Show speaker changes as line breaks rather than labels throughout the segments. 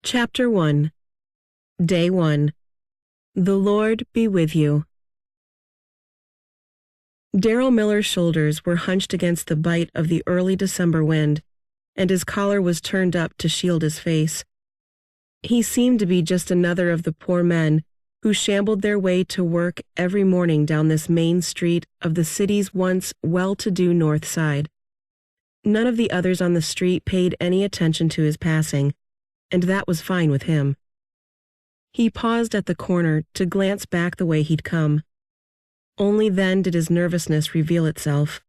Chapter 1. Day 1. The Lord be with you. Darrell Miller's shoulders were hunched against the bite of the early December wind, and his collar was turned up to shield his face. He seemed to be just another of the poor men who shambled their way to work every morning down this main street of the city's once well-to-do north side. None of the others on the street paid any attention to his passing, and that was fine with him. He paused at the corner to glance back the way he'd come. Only then did his nervousness reveal itself.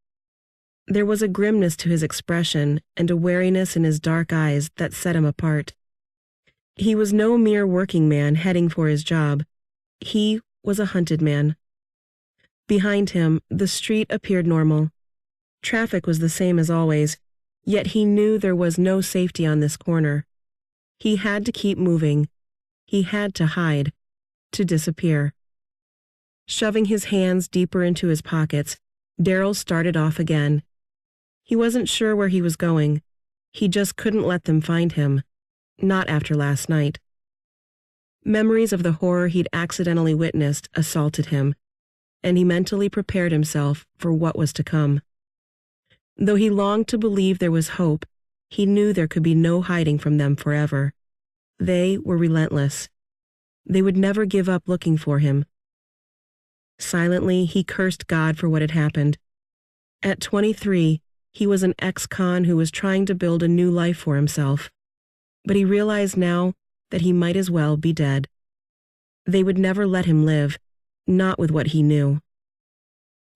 There was a grimness to his expression and a wariness in his dark eyes that set him apart. He was no mere working man heading for his job. He was a hunted man. Behind him, the street appeared normal. Traffic was the same as always, yet he knew there was no safety on this corner. He had to keep moving. He had to hide, to disappear. Shoving his hands deeper into his pockets, Darrell started off again. He wasn't sure where he was going. He just couldn't let them find him. Not after last night. Memories of the horror he'd accidentally witnessed assaulted him, and he mentally prepared himself for what was to come. Though he longed to believe there was hope, he knew there could be no hiding from them forever. They were relentless. They would never give up looking for him. Silently, he cursed God for what had happened. At 23, he was an ex-con who was trying to build a new life for himself. But he realized now that he might as well be dead. They would never let him live, not with what he knew.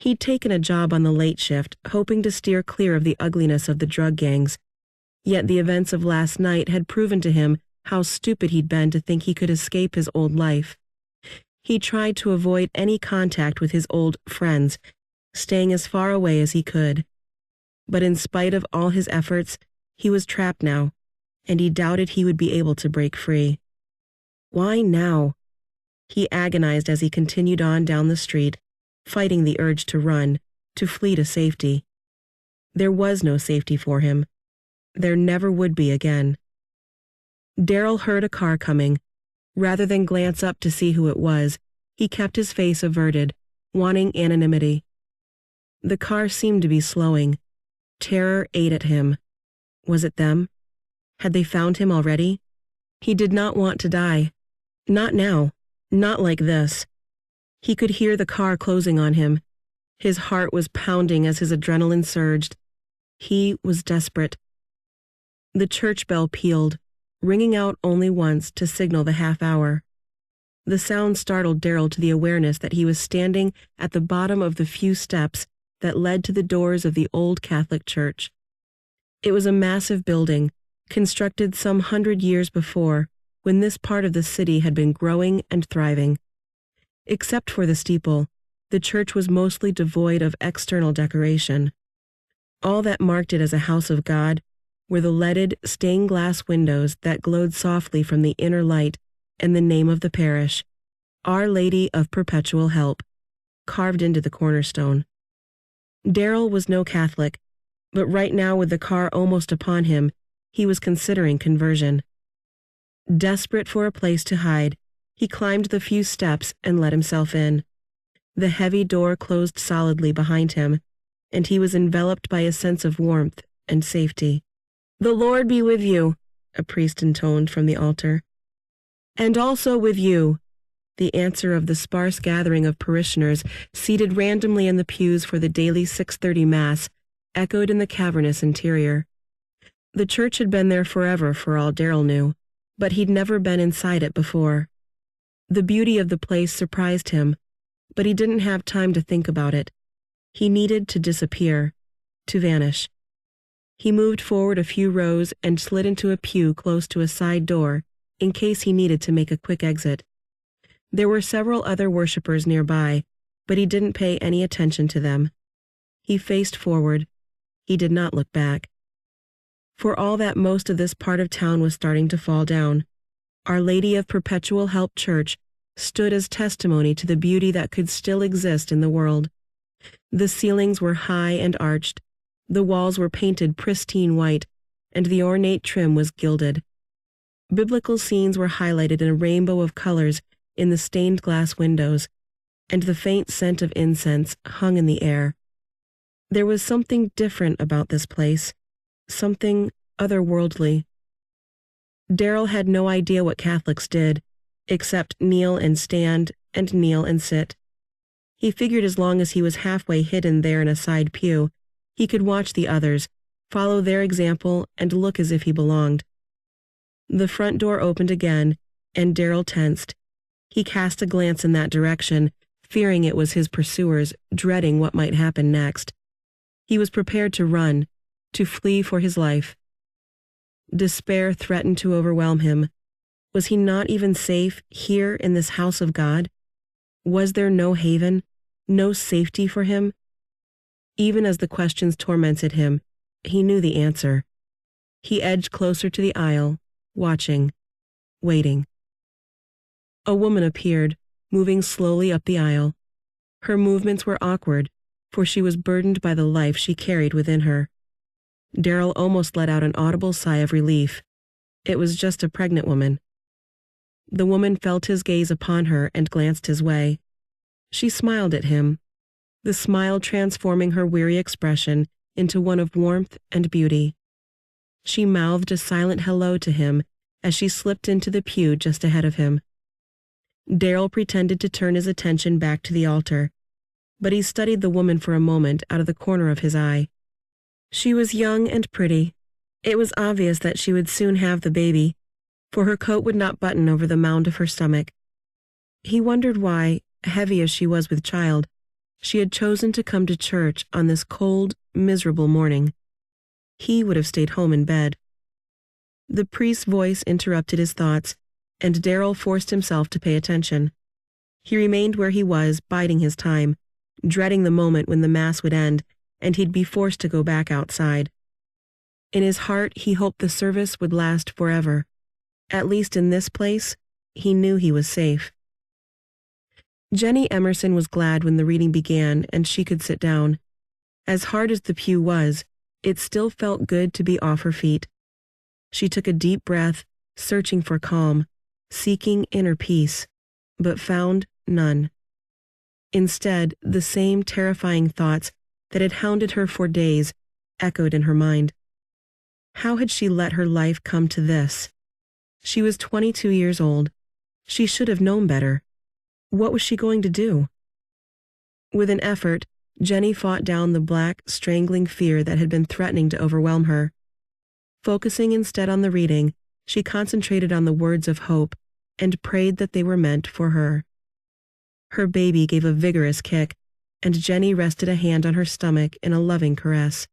He'd taken a job on the late shift, hoping to steer clear of the ugliness of the drug gangs. Yet the events of last night had proven to him how stupid he'd been to think he could escape his old life. He tried to avoid any contact with his old friends, staying as far away as he could. But in spite of all his efforts, he was trapped now, and he doubted he would be able to break free. Why now? He agonized as he continued on down the street, fighting the urge to run, to flee to safety. There was no safety for him. There never would be again. Darrell heard a car coming. Rather than glance up to see who it was, he kept his face averted, wanting anonymity. The car seemed to be slowing. Terror ate at him. Was it them? Had they found him already? He did not want to die. Not now. Not like this. He could hear the car closing on him. His heart was pounding as his adrenaline surged. He was desperate. The church bell pealed, ringing out only once to signal the half hour. The sound startled Darrell to the awareness that he was standing at the bottom of the few steps that led to the doors of the old Catholic church. It was a massive building, constructed some 100 years before, when this part of the city had been growing and thriving. Except for the steeple, the church was mostly devoid of external decoration. All that marked it as a house of God were the leaded stained glass windows that glowed softly from the inner light and the name of the parish, Our Lady of Perpetual Help, carved into the cornerstone. Darrell was no Catholic, but right now with the car almost upon him, he was considering conversion. Desperate for a place to hide, he climbed the few steps and let himself in. The heavy door closed solidly behind him, and he was enveloped by a sense of warmth and safety. "The Lord be with you," a priest intoned from the altar. "And also with you," the answer of the sparse gathering of parishioners seated randomly in the pews for the daily 6:30 Mass echoed in the cavernous interior. The church had been there forever for all Darrell knew, but he'd never been inside it before. The beauty of the place surprised him, but he didn't have time to think about it. He needed to disappear, to vanish. He moved forward a few rows and slid into a pew close to a side door in case he needed to make a quick exit. There were several other worshippers nearby, but he didn't pay any attention to them. He faced forward. He did not look back. For all that most of this part of town was starting to fall down, Our Lady of Perpetual Help Church stood as testimony to the beauty that could still exist in the world. The ceilings were high and arched. The walls were painted pristine white, and the ornate trim was gilded. Biblical scenes were highlighted in a rainbow of colors in the stained glass windows, and the faint scent of incense hung in the air. There was something different about this place, something otherworldly. Darryl had no idea what Catholics did, except kneel and stand and kneel and sit. He figured as long as he was halfway hidden there in a side pew, he could watch the others, follow their example, and look as if he belonged. The front door opened again, and Darryl tensed. He cast a glance in that direction, fearing it was his pursuers, dreading what might happen next. He was prepared to run, to flee for his life. Despair threatened to overwhelm him. Was he not even safe here in this house of God? Was there no haven, no safety for him? Even as the questions tormented him, he knew the answer. He edged closer to the aisle, watching, waiting. A woman appeared, moving slowly up the aisle. Her movements were awkward, for she was burdened by the life she carried within her. Darryl almost let out an audible sigh of relief. It was just a pregnant woman. The woman felt his gaze upon her and glanced his way. She smiled at him, the smile transforming her weary expression into one of warmth and beauty. She mouthed a silent hello to him as she slipped into the pew just ahead of him. Darryl pretended to turn his attention back to the altar, but he studied the woman for a moment out of the corner of his eye. She was young and pretty. It was obvious that she would soon have the baby, for her coat would not button over the mound of her stomach. He wondered why, heavy as she was with child, she had chosen to come to church on this cold, miserable morning. He would have stayed home in bed. The priest's voice interrupted his thoughts, and Darryl forced himself to pay attention. He remained where he was, biding his time, dreading the moment when the Mass would end and he'd be forced to go back outside. In his heart, he hoped the service would last forever. At least in this place, he knew he was safe. Jenny Emerson was glad when the reading began and she could sit down. As hard as the pew was, it still felt good to be off her feet. She took a deep breath, searching for calm, seeking inner peace, but found none. Instead, the same terrifying thoughts that had hounded her for days echoed in her mind. How had she let her life come to this? She was 22 years old. She should have known better. What was she going to do? With an effort, Jenny fought down the black, strangling fear that had been threatening to overwhelm her. Focusing instead on the reading, she concentrated on the words of hope and prayed that they were meant for her. Her baby gave a vigorous kick, and Jenny rested a hand on her stomach in a loving caress.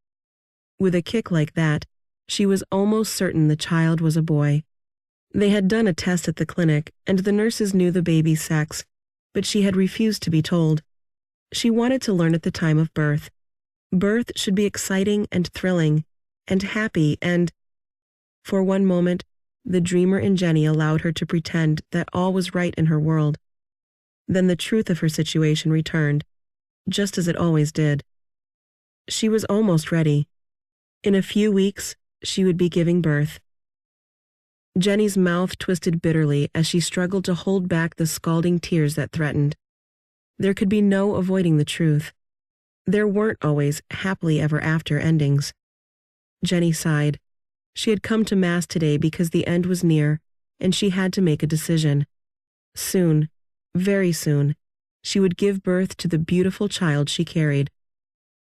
With a kick like that, she was almost certain the child was a boy. They had done a test at the clinic, and the nurses knew the baby's sex, but she had refused to be told. She wanted to learn at the time of birth. Birth should be exciting and thrilling, and happy and... For one moment, the dreamer in Jenny allowed her to pretend that all was right in her world. Then the truth of her situation returned, just as it always did. She was almost ready. In a few weeks, she would be giving birth. Jenny's mouth twisted bitterly as she struggled to hold back the scalding tears that threatened. There could be no avoiding the truth. There weren't always happily ever after endings. Jenny sighed. She had come to Mass today because the end was near, and she had to make a decision. Soon, very soon, she would give birth to the beautiful child she carried.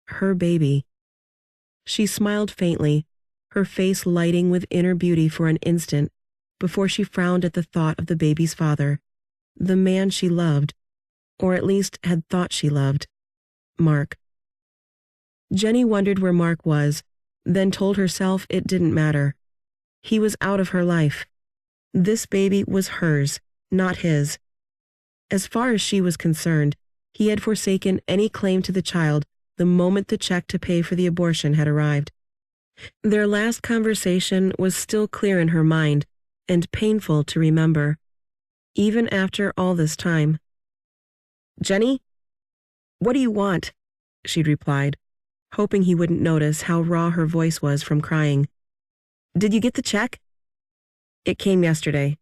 Her baby. She smiled faintly, her face lighting with inner beauty for an instant, before she frowned at the thought of the baby's father, the man she loved, or at least had thought she loved, Mark. Jenny wondered where Mark was, then told herself it didn't matter. He was out of her life. This baby was hers, not his. As far as she was concerned, he had forsaken any claim to the child the moment the check to pay for the abortion had arrived. Their last conversation was still clear in her mind and painful to remember, even after all this time. "Jenny? What do you want?" she'd replied, hoping he wouldn't notice how raw her voice was from crying. "Did you get the check?" It came yesterday.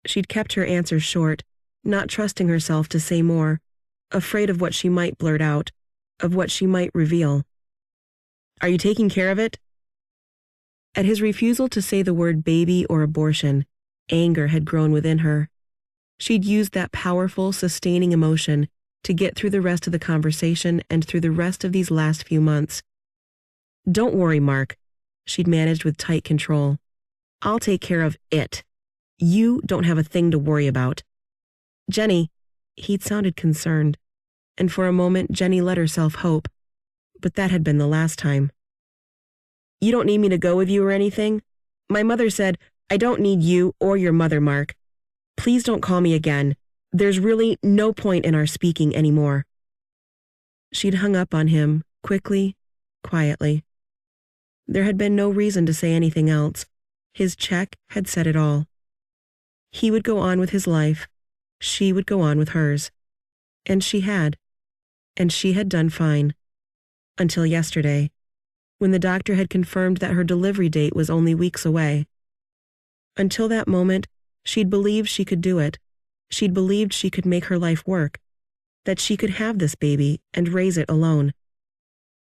She'd kept her answers short, not trusting herself to say more, afraid of what she might blurt out, of what she might reveal. Are you taking care of it? At his refusal to say the word baby or abortion, anger had grown within her. She'd used that powerful, sustaining emotion to get through the rest of the conversation and through the rest of these last few months. Don't worry, Mark, she'd managed with tight control. I'll take care of it. You don't have a thing to worry about. Jenny, he'd sounded concerned, and for a moment Jenny let herself hope, but that had been the last time. You don't need me to go with you or anything? My mother said, I don't need you or your mother, Mark. Please don't call me again. There's really no point in our speaking anymore. She'd hung up on him, quickly, quietly. There had been no reason to say anything else. His check had said it all. He would go on with his life. She would go on with hers. And she had. And she had done fine. Until yesterday, when the doctor had confirmed that her delivery date was only weeks away. Until that moment, she'd believed she could do it. She'd believed she could make her life work, that she could have this baby and raise it alone.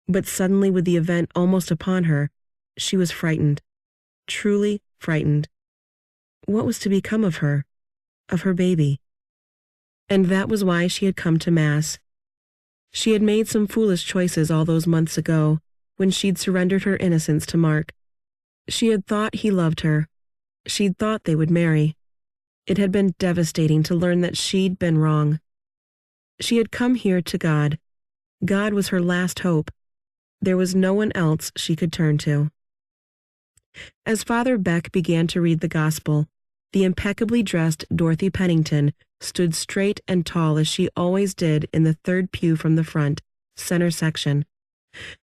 But suddenly, with the event almost upon her, she was frightened, truly frightened. What was to become of her, of her baby? And that was why she had come to Mass. She had made some foolish choices all those months ago, when she'd surrendered her innocence to Mark. She had thought he loved her. She'd thought they would marry. It had been devastating to learn that she'd been wrong. She had come here to God. God was her last hope. There was no one else she could turn to. As Father Beck began to read the Gospel, the impeccably dressed Dorothy Pennington stood straight and tall as she always did in the third pew from the front, center section.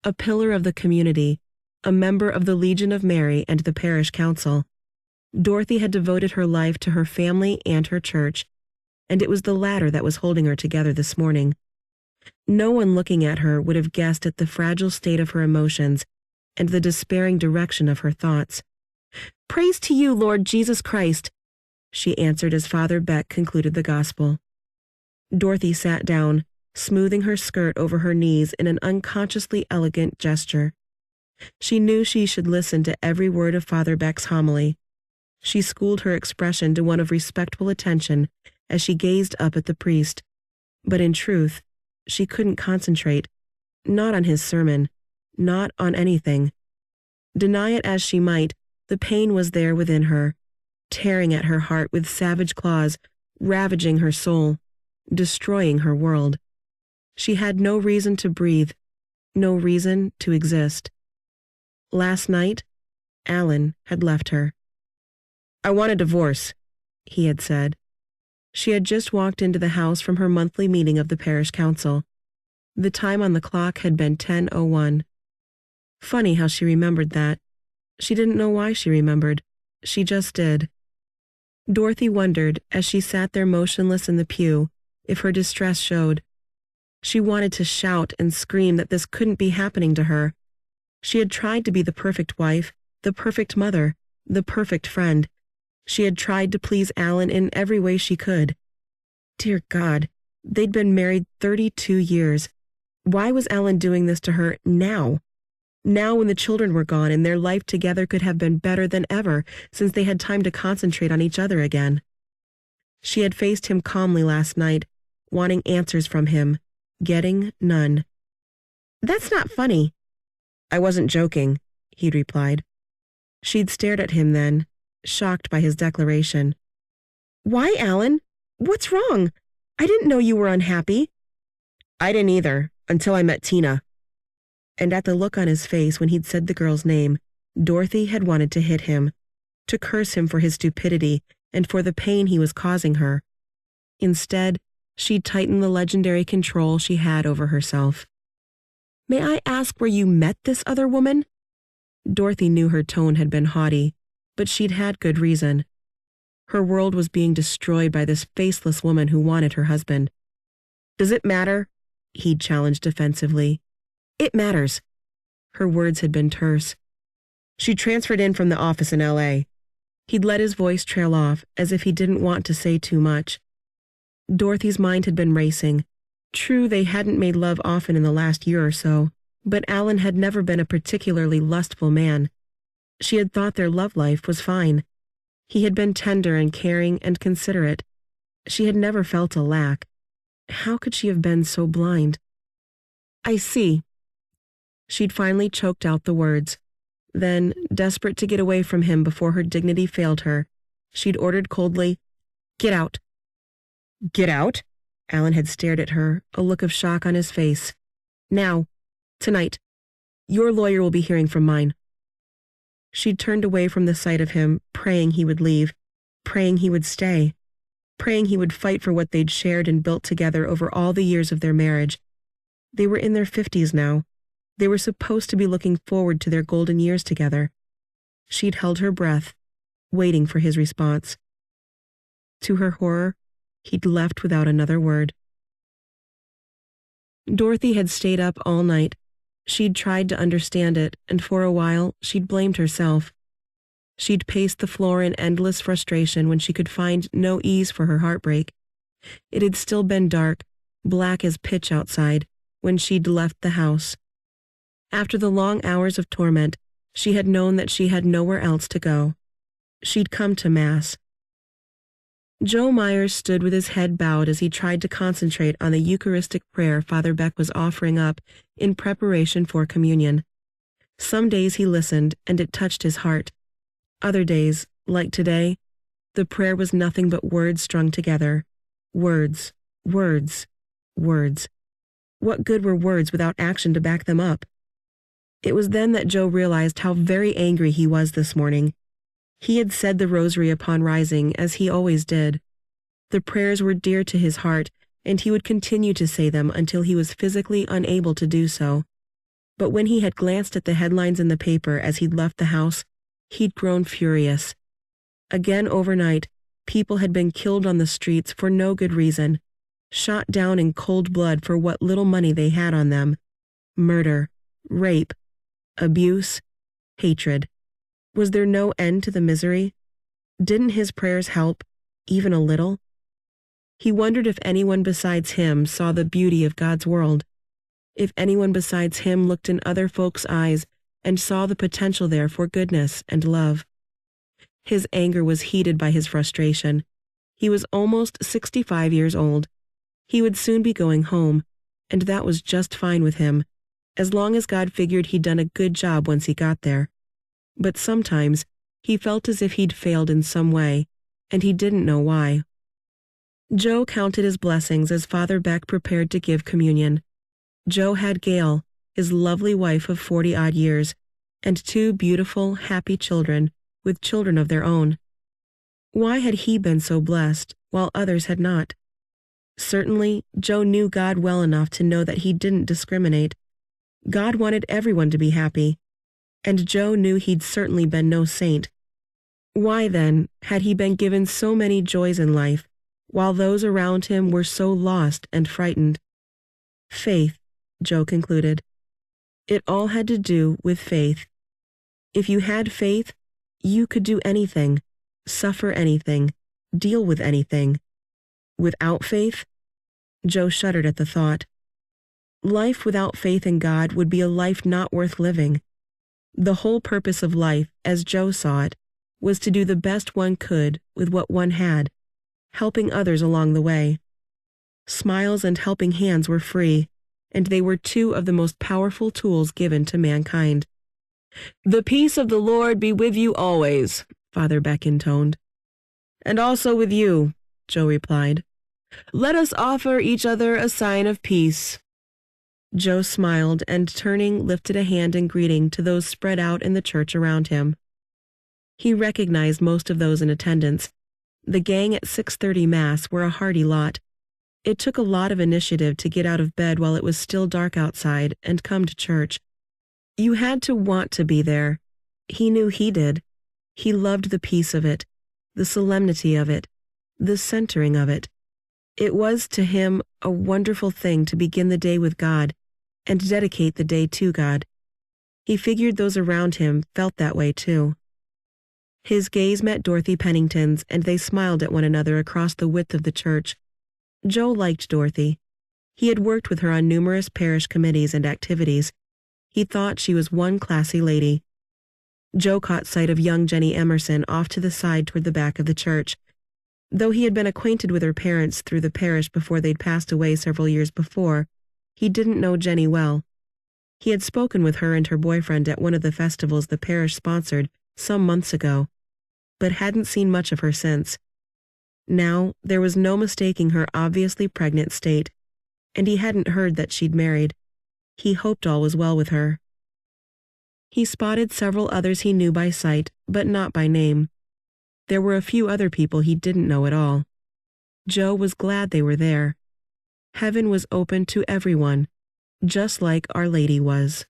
A pillar of the community, a member of the Legion of Mary and the parish council. Dorothy had devoted her life to her family and her church, and it was the latter that was holding her together this morning. No one looking at her would have guessed at the fragile state of her emotions and the despairing direction of her thoughts. Praise to you, Lord Jesus Christ, she answered as Father Beck concluded the Gospel. Dorothy sat down, smoothing her skirt over her knees in an unconsciously elegant gesture. She knew she should listen to every word of Father Beck's homily. She schooled her expression to one of respectful attention as she gazed up at the priest. But in truth, she couldn't concentrate, not on his sermon, not on anything. Deny it as she might, the pain was there within her, tearing at her heart with savage claws, ravaging her soul, destroying her world. She had no reason to breathe, no reason to exist. Last night, Alan had left her. I want a divorce, he had said. She had just walked into the house from her monthly meeting of the parish council. The time on the clock had been 10:01. Funny how she remembered that. She didn't know why she remembered. She just did. Dorothy wondered, as she sat there motionless in the pew, if her distress showed. She wanted to shout and scream that this couldn't be happening to her. She had tried to be the perfect wife, the perfect mother, the perfect friend. She had tried to please Alan in every way she could. Dear God, they'd been married 32 years. Why was Alan doing this to her now? Now when the children were gone and their life together could have been better than ever since they had time to concentrate on each other again. She had faced him calmly last night, wanting answers from him, getting none. That's not funny. I wasn't joking, he'd replied. She'd stared at him then, shocked by his declaration. Why, Alan? What's wrong? I didn't know you were unhappy. I didn't either, until I met Tina. And at the look on his face when he'd said the girl's name, Dorothy had wanted to hit him, to curse him for his stupidity and for the pain he was causing her. Instead, she'd tightened the legendary control she had over herself. May I ask where you met this other woman? Dorothy knew her tone had been haughty, but she'd had good reason. Her world was being destroyed by this faceless woman who wanted her husband. Does it matter? He'd challenged defensively. It matters. Her words had been terse. She transferred in from the office in L.A. He'd let his voice trail off, as if he didn't want to say too much. Dorothy's mind had been racing. True, they hadn't made love often in the last year or so, but Alan had never been a particularly lustful man. She had thought their love life was fine. He had been tender and caring and considerate. She had never felt a lack. How could she have been so blind? "I see." She'd finally choked out the words. Then, desperate to get away from him before her dignity failed her, she'd ordered coldly, "Get out." "Get out?" Alan had stared at her, a look of shock on his face. "Now. Tonight. Your lawyer will be hearing from mine." She'd turned away from the sight of him, praying he would leave, praying he would stay, praying he would fight for what they'd shared and built together over all the years of their marriage. They were in their 50s now. They were supposed to be looking forward to their golden years together. She'd held her breath, waiting for his response. To her horror, he'd left without another word. Dorothy had stayed up all night. She'd tried to understand it, and for a while, she'd blamed herself. She'd paced the floor in endless frustration when she could find no ease for her heartbreak. It had still been dark, black as pitch outside, when she'd left the house. After the long hours of torment, she had known that she had nowhere else to go. She'd come to Mass. Joe Myers stood with his head bowed as he tried to concentrate on the Eucharistic prayer Father Beck was offering up in preparation for communion. Some days he listened, and it touched his heart. Other days, like today, the prayer was nothing but words strung together. Words, words, words. What good were words without action to back them up? It was then that Joe realized how very angry he was this morning. He had said the rosary upon rising, as he always did. The prayers were dear to his heart, and he would continue to say them until he was physically unable to do so. But when he had glanced at the headlines in the paper as he'd left the house, he'd grown furious. Again overnight, people had been killed on the streets for no good reason, shot down in cold blood for what little money they had on them. Murder, rape, abuse, hatred. Was there no end to the misery? Didn't his prayers help, even a little? He wondered if anyone besides him saw the beauty of God's world, if anyone besides him looked in other folks' eyes and saw the potential there for goodness and love. His anger was heated by his frustration. He was almost 65 years old. He would soon be going home, and that was just fine with him, as long as God figured he'd done a good job once he got there. But sometimes he felt as if he'd failed in some way, and he didn't know why. Joe counted his blessings as Father Beck prepared to give communion. Joe had Gail, his lovely wife of 40-odd years, and 2 beautiful, happy children, with children of their own. Why had he been so blessed, while others had not? Certainly, Joe knew God well enough to know that he didn't discriminate. God wanted everyone to be happy, and Joe knew he'd certainly been no saint. Why, then, had he been given so many joys in life, while those around him were so lost and frightened? Faith, Joe concluded. It all had to do with faith. If you had faith, you could do anything, suffer anything, deal with anything. Without faith? Joe shuddered at the thought. Life without faith in God would be a life not worth living. The whole purpose of life, as Joe saw it, was to do the best one could with what one had, helping others along the way. Smiles and helping hands were free, and they were 2 of the most powerful tools given to mankind. "The peace of the Lord be with you always," Father Beck intoned. "And also with you," Joe replied. "Let us offer each other a sign of peace." Joe smiled and, turning, lifted a hand in greeting to those spread out in the church around him. He recognized most of those in attendance. The gang at 6:30 Mass were a hearty lot. It took a lot of initiative to get out of bed while it was still dark outside and come to church. You had to want to be there. He knew he did. He loved the peace of it, the solemnity of it, the centering of it. It was, to him, a wonderful thing to begin the day with God and dedicate the day to God. He figured those around him felt that way too. His gaze met Dorothy Pennington's, and they smiled at one another across the width of the church. Joe liked Dorothy. He had worked with her on numerous parish committees and activities. He thought she was one classy lady. Joe caught sight of young Jenny Emerson off to the side toward the back of the church. Though he had been acquainted with her parents through the parish before they'd passed away several years before, he didn't know Jenny well. He had spoken with her and her boyfriend at one of the festivals the parish sponsored some months ago, but hadn't seen much of her since. Now, there was no mistaking her obviously pregnant state, and he hadn't heard that she'd married. He hoped all was well with her. He spotted several others he knew by sight, but not by name. There were a few other people he didn't know at all. Joe was glad they were there. Heaven was open to everyone, just like Our Lady was.